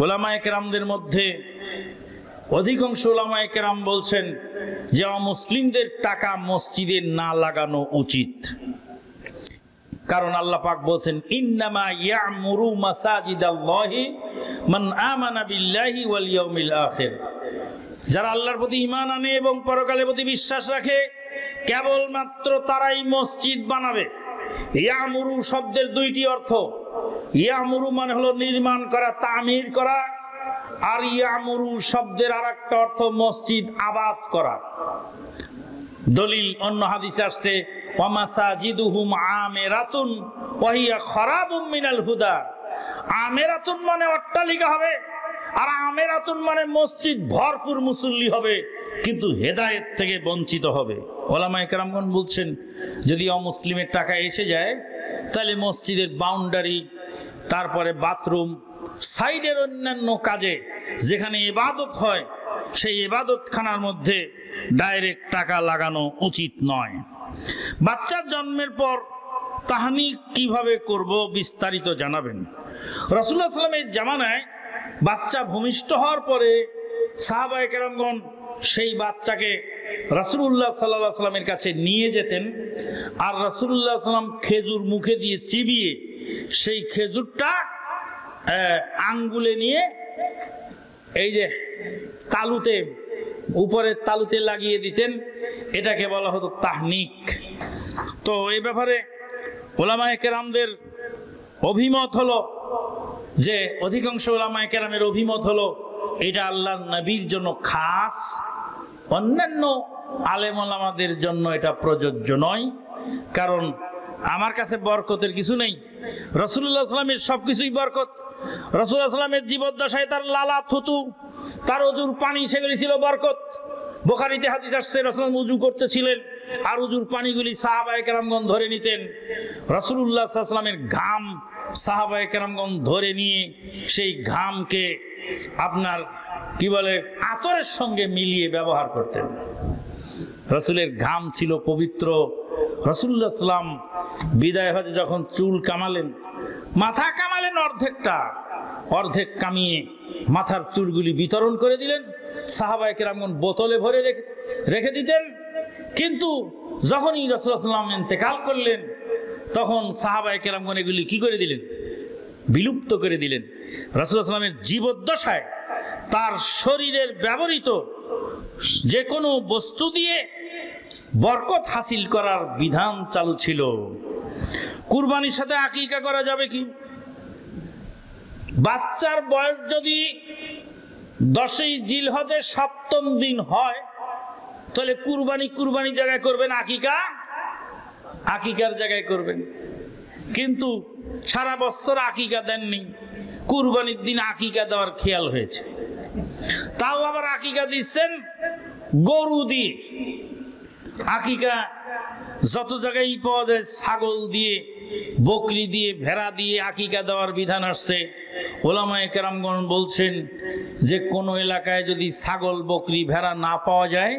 উলামায়ে কেরামদের মধ্যে অধিকাংশ উলামায়ে কেরাম বলছেন যে অমুসলিমদের টাকা মসজিদে না লাগানো উচিত, কারণ আল্লাহ পাক বলেন ইন্নামা ইয়ামুরু মাসাজিদাল্লাহি মান আমানা বিল্লাহি ওয়াল ইয়াউমিল আখির, যারা আল্লাহর প্রতি ঈমান আনে এবং পরকালের প্রতি বিশ্বাস রাখে কেবলমাত্র তারাই মসজিদ বানাবে। ইয়ামুরু শব্দের দুইটি অর্থ, ইয়ামুরু মানে হলো নির্মাণ করা, তামির করা, আর ইয়ামুরু শব্দের আরেকটা অর্থ মসজিদ আবাদ করা। দলিল অন্য হাদিসে আসছে ওয়া মাসাজিদুহুম আমিরাতুন ওয়া হিয়া খারাবুম মিনাল হুদা। আমিরাতুন মানে অট্টালিকা হবে, আর আমিরাতুন মানে মসজিদ ভরপুর মুসল্লি হবে কিন্তু হেদায়েত থেকে বঞ্চিত হবে। ওলামায়ে কেরামগণ বলছেন যদি অমুসলিমের টাকা এসে যায় তাহলে মসজিদের বাউন্ডারি, তারপরে বাথরুম, সাইডের অন্যান্য কাজে যেখানে ইবাদত হয় সেই ইবাদতখানার মধ্যে ডাইরেক্ট টাকা লাগানো উচিত নয়। বাচ্চার জন্মের পর তাহনিক কিভাবে করব বিস্তারিত জানাবেন। রাসূলুল্লাহ সাল্লাল্লাহু আলাইহি ওয়াসাল্লামের জামানায় বাচ্চা ভূমিষ্ঠ হওয়ার পরে সাহাবায়ে কেরামগণ সেই বাচ্চাকে রাসূলুল্লাহ সাল্লাল্লাহু আলাইহি ওয়াসাল্লামের কাছে নিয়ে যেতেন, আর রাসূলুল্লাহ সাল্লাল্লাহু আলাইহি ওয়াসাল্লাম খেজুর মুখে দিয়ে চিবিয়ে সেই খেজুরটা আঙ্গুলে নিয়ে এই যে তালুতে, উপরের তালুতে লাগিয়ে দিতেন, এটাকে বলা হতো তাহনিক। তো এই ব্যাপারে উলামায়ে কেরামদের অভিমত হলো যে, অধিকাংশ উলামায়ে কেরামের অভিমত হলো এটা আল্লাহর নবীর জন্য খাস, অন্যান্য আলেম ওলামাদের জন্য এটা প্রযোজ্য নয়। কারণ আমার কাছে বরকতের কিছু নেই, রাসূলুল্লাহ সাল্লামের সবকিছুই বরকত। রাসূলুল্লাহ সাল্লামের জীবদ্দশায় তার লালা, থুতু, তার ওজুর পানি, সেগুলি ছিল বরকত। বুখারীতে হাদিস আসছে রাসূলুল্লাহ ওযু করতেছিলেন আর ওজুর পানিগুলি সাহাবায়ে কেরামগণ ধরে নিতেন। রাসূলুল্লাহ সাল্লাল্লাহু আলাইহি ওয়াসাল্লামের ঘাম সাহাবায়ে কেরামগণ ধরে নিয়ে সেই ঘামকে আপনার কি বলে আতরের সঙ্গে মিলিয়ে ব্যবহার করতেন। রাসূলের ঘাম ছিল পবিত্র। রাসূলুল্লাহ সাল্লাম বিদায় হজে যখন চুল কামালেন, মাথা কামালেন অর্ধেকটা, অর্ধেক কামিয়ে মাথার চুলগুলি বিতরণ করে দিলেন। সাহাবায়ে কেরামগণ বোতলে ভরে রেখে দিতেন। কিন্তু যখনই রাসূলুল্লাহ সাল্লাম ইন্তেকাল করলেন তখন সাহাবায়ে কেরামগণ এগুলি কি করে দিলেন? বিলুপ্ত করে দিলেন। রাসূলুল্লাহ সাল্লামের জীবদ্দশায় তার শরীরের ব্যবহৃত যে কোনো বস্তু দিয়ে বরকত হাসিল করার বিধান চালু ছিল। কুরবানির সাথে আকিকা করা যাবে কি? বাচ্চার বয়স যদি 10ই জিলহজের 7ম দিন হয় তাহলে কুরবানির জায়গায় করবেন, আকিকার জায়গায় করবেন। কিন্তু সারা বছর আকিকা দেননি, কুরবানির দিন আকিকা দেওয়ার খেয়াল হয়েছে, তাও আবার আকিকা দিচ্ছেন গরু দিয়ে। আকিকা যত জায়গায় পাওয়া যায় ছাগল দিয়ে, বকরি দিয়ে, ভেড়া দিয়ে আকিকা দেওয়ার বিধান আসছে। ওলামায়ে কেরামগণ বলছেন যে কোনো এলাকায় যদি ছাগল, বকরি, ভেড়া না পাওয়া যায়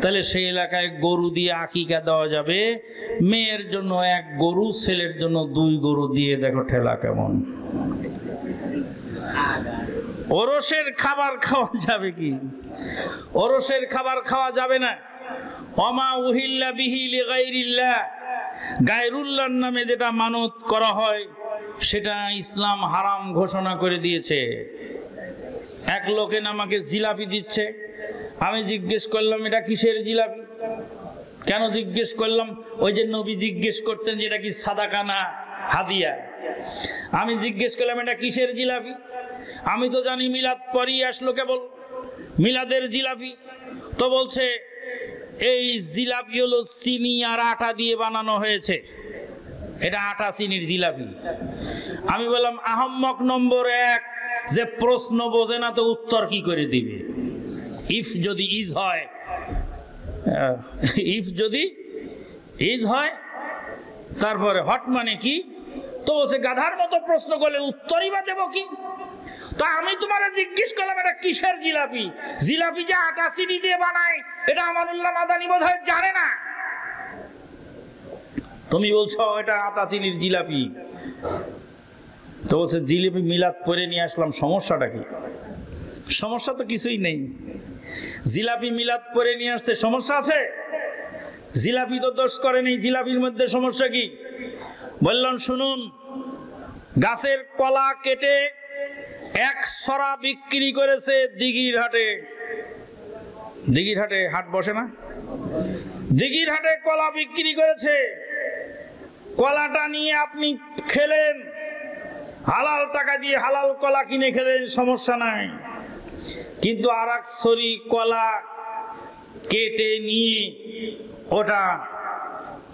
তাহলে সেই এলাকায় গরু দিয়ে আকিকা দেওয়া যাবে। মেয়ের জন্য 1 গরু, ছেলের জন্য 2 গরু দিয়ে দেখো ঠেলা কেমন। ওরসের খাবার খাওয়া যাবে কি? ওরসের খাবার খাওয়া যাবে না। ওমা উহিল্লা বিহি লিগাইরিল্লাহ, গায়রুল্লাহর নামে যেটা মানত করা হয় সেটা ইসলাম হারাম ঘোষণা করে দিয়েছে। এক লোকে আমাকে জিলাপি দিচ্ছে, আমি জিজ্ঞেস করলাম এটা কিসের জিলাপি? কেন জিজ্ঞেস করলাম? ওই যে নবী জিজ্ঞেস করতেন যে এটা কি সাদাকা না হাদিয়া। আমি জিজ্ঞেস করলাম এটা কিসের জিলাপি? আমি তো জানি মিলাদ পরই আসলো কেবল, মিলাদের জিলাপি। তো বলছে এই জিলাপি হলো চিনি আর আটা দিয়ে বানানো হয়েছে, এটা আটা চিনির জিলাপি। আমি বললাম আহম্মক নম্বর 1, যে প্রশ্ন বোঝে না তো উত্তর কি করে দিবে? ইফ যদি ইজ হয়, তারপরে হট মানে কি? তো বলছে গাধার মতো প্রশ্ন করলে উত্তরই বা দেবো কি? তা আমি তোমারে জিজ্ঞেস করলাম এটা কিসের জিলাপি? জিলাপি যে আটা চিনি দিয়ে বানায় এটা আমানুল্লাহ মাদানী বোধহয় জানে না। তুমি বলছো এটা আটা চিনির জিলাপি। তো বলছে জিলিপি মিলাদ পরে নিয়ে আসলাম, সমস্যাটা কি? সমস্যা তো কিছুই নেই। জিলাপি মিলাদ পরে নিয়ে আসতে সমস্যা আছে? জিলাপি তো দোষ করে নেই, জিলাপির মধ্যে সমস্যা কি? বললাম শুনুন, গাছের কলা কেটে 1 সরা বিক্রি করেছে দিঘির হাটে। দিঘির হাটে হাট বসে না? দিঘির হাটে কলা বিক্রি করেছে। কলাটা নিয়ে আপনি খেলেন, হালাল টাকা দিয়ে হালাল কলা কিনে খেলেন, সমস্যা নাই। কিন্তু আর 1 সরি কলা কেটে নিয়ে ওটা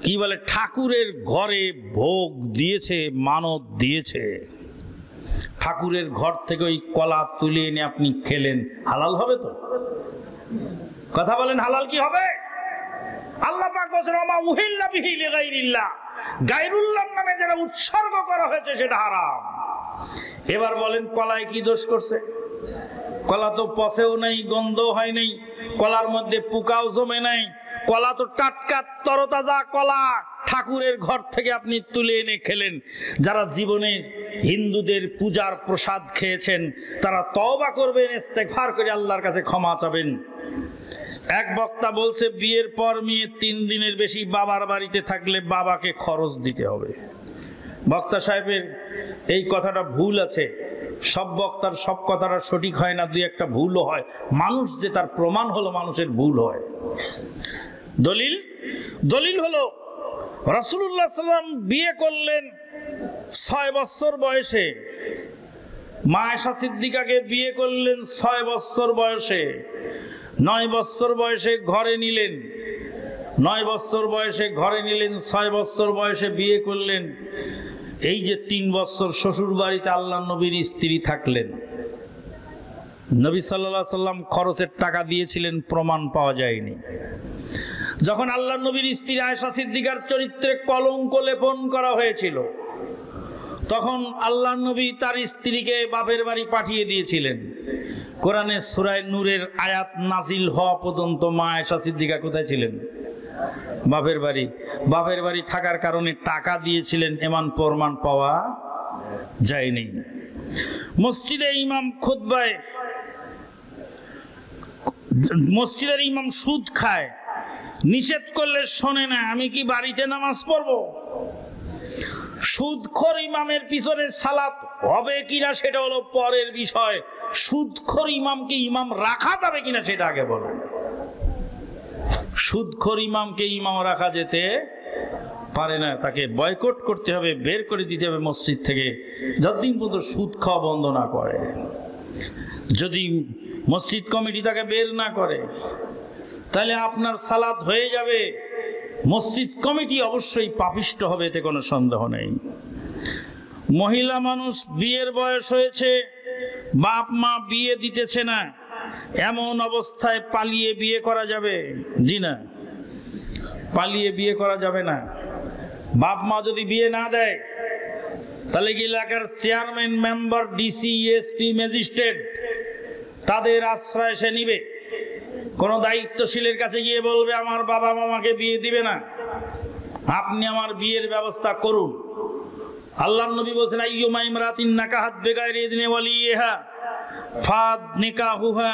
কি বলে ঠাকুরের ঘরে ভোগ দিয়েছে, মানত দিয়েছে। ঠাকুরের ঘর থেকে ওই কলা তুলে এনে আপনি খেলেন, হালাল হবে তো? কথা বলেন, হালাল কি হবে? আল্লাহ পাক বলেন ওমা উহিল্লা বিহি লিগাইরিল্লাহ, গায়রুল্লাহর নামে যারা উৎসর্গ করা হয়েছে সেটা হারাম। এবার বলেন কলায় কি দোষ করছে? কলা তো পচেও নাই, গন্ধ হয় নাই, কলার মধ্যে পোকাও জমে নাই, কলা তো টাটকা তরতাজা কলা, ঠাকুরের ঘর থেকে আপনি তুলে এনে খেলেন। যারা জীবনে হিন্দুদের পূজার প্রসাদ খেয়েছেন তারা তওবা করবেন, ইস্তেগফার করে আল্লাহর কাছে ক্ষমা চাবেন। এক বক্তা বলছে বিয়ের পর মেয়ে 3 দিনের বেশি বাবার বাড়িতে থাকলে বাবাকে খরচ দিতে হবে। বক্তা সাহেবের এই কথাটা ভুল আছে। সব বক্তার সব কথাটা সঠিক হয় না, 2-1টা ভুলও হয়। মানুষ যে তার প্রমাণ হলো মানুষের ভুল হয়। দলিল হলো রাসূলুল্লাহ সাল্লাল্লাহু আলাইহি ওয়াসাল্লাম বিয়ে করলেন 6 বছর বয়সে, মা আয়েশা সিদ্দিকাকে বিয়ে করলেন 6 বছর বয়সে, 9 বছর বয়সে ঘরে নিলেন, 9 বছর বয়সে ঘরে নিলেন, 6 বছর বয়সে বিয়ে করলেন। এই যে 3 বছর শ্বশুর বাড়িতে আল্লাহর নবীর স্ত্রী থাকলেন। নবী সাল্লাল্লাহু আলাইহি সাল্লাম খরচের টাকা দিয়েছিলেন, প্রমাণ পাওয়া যায়নি। যখন আল্লাহর নবীর স্ত্রী আয়েশা সিদ্দিকার চরিত্রে কলঙ্ক লেপন করা হয়েছিল তখন আল্লাহর নবী তার স্ত্রীকে বাপের বাড়ি পাঠিয়ে দিয়েছিলেন। কোরআনে সূরা নূরের আয়াত নাজিল হওয়া পর্যন্ত মা আয়েশা সিদ্দিকা কোথায় ছিলেন? বাপের বাড়ি। বাপের বাড়ি থাকার কারণে টাকা দিয়েছিলেন, এমন প্রমাণ পাওয়া যায়নি। মসজিদে ইমাম খুতবায়, মসজিদের ইমাম সুদ খায়, নিষেধ করলে শোনে না, আমি কি বাড়িতে নামাজ পড়বো? সুদখোর ইমামের পিছনে সালাত হবে কিনা সেটা হলো পরের বিষয়। সুদখোর ইমামকে ইমাম রাখা যাবে কিনা সেটা আগে বলেন। সুদখোর ইমামকে ইমাম রাখা যেতে পারে না, তাকে বয়কট করতে হবে, বের করে দিতে হবে মসজিদ থেকে, যতদিন পর্যন্ত সুদ খাওয়া বন্ধ না করে। যদি মসজিদ কমিটি তাকে বের না করে তাহলে আপনার সালাত হয়ে যাবে, মসজিদ কমিটি অবশ্যই পাপিষ্ট হবে, এতে কোনো সন্দেহ নেই। মহিলা মানুষ বিয়ের বয়স হয়েছে, বাপ মা বিয়ে দিতেছে না, এমন অবস্থায় পালিয়ে বিয়ে করা যাবে? জি না, পালিয়ে বিয়ে করা যাবে না। বাপ মা যদি বিয়ে না দেয় তাহলে কি এলাকার chairman, member, DC, SP, magistrate তাদের আশ্রয় সে নিবে? কোন দায়িত্বশীলের কাছে গিয়ে বলবে আমার বাবা মামাকে বিয়ে দিবে না, আপনি আমার বিয়ের ব্যবস্থা করুন? আল্লাহর নবী বলেছেন আইয়ুমা ইমরাতিন নাকাহাত বিগাইরি ইযনি ওয়ালিহা ফাদ নিকাহুহা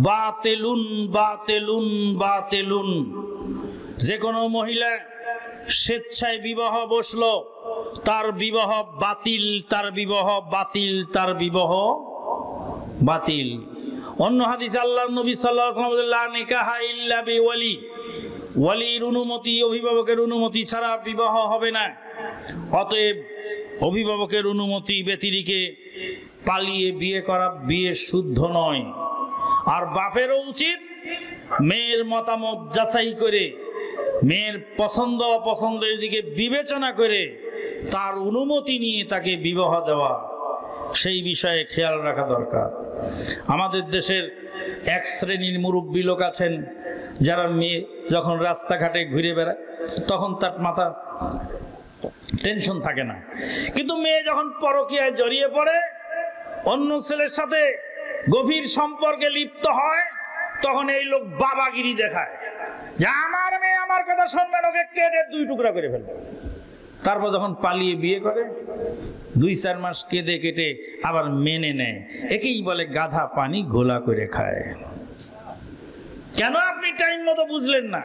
বাতিলুন বাতিলুন বাতিলুন। যে কোনো মহিলা স্বেচ্ছায় বিবাহ বসলো তার বিবাহ বাতিল, তার বিবাহ বাতিল, তার বিবাহ বাতিল। অন্য হাদিসে আল্লাহর নবী সাল্লাল্লাহু আলাইহি ওয়াসাল্লাম লা নিকাহা ইল্লা বিওয়ালি, ওয়ালির অনুমতি, অভিভাবকের অনুমতি ছাড়া বিবাহ হবে না। অতএব অভিভাবকের অনুমতি ব্যতিরেকে পালিয়ে বিয়ে করা বিয়ে শুদ্ধ নয়। আর বাপেরও উচিত মেয়ের মতামত যাচাই করে, মেয়ের পছন্দ অপছন্দের দিকে বিবেচনা করে তার অনুমতি নিয়ে তাকে বিবাহ দেওয়া, সেই বিষয়ে খেয়াল রাখা দরকার। আমাদের দেশের এক শ্রেণীর মুরব্বী লোক আছেন যারা মেয়ে যখন রাস্তাঘাটে ঘুরে বেড়ায় তখন তার মাথা টেনশন থাকে না, কিন্তু মেয়ে যখন পরকীয়ায় জড়িয়ে পড়ে, অন্য ছেলের সাথে গভীর সম্পর্কে লিপ্ত হয়, তখন এই লোক বাবাগিরি দেখায় যে আমার মেয়ে আমার কথা শুনবে, ওকে কেটে 2 টুকরা করে ফেলবে। তারপর যখন পালিয়ে বিয়ে করে 2-4 মাস কেঁদে কেটে আবার মেনে নেয়, একেই বলে গাধা পানি ঘোলা করে খায়। কেন আপনি টাইম মতো বুঝলেন না?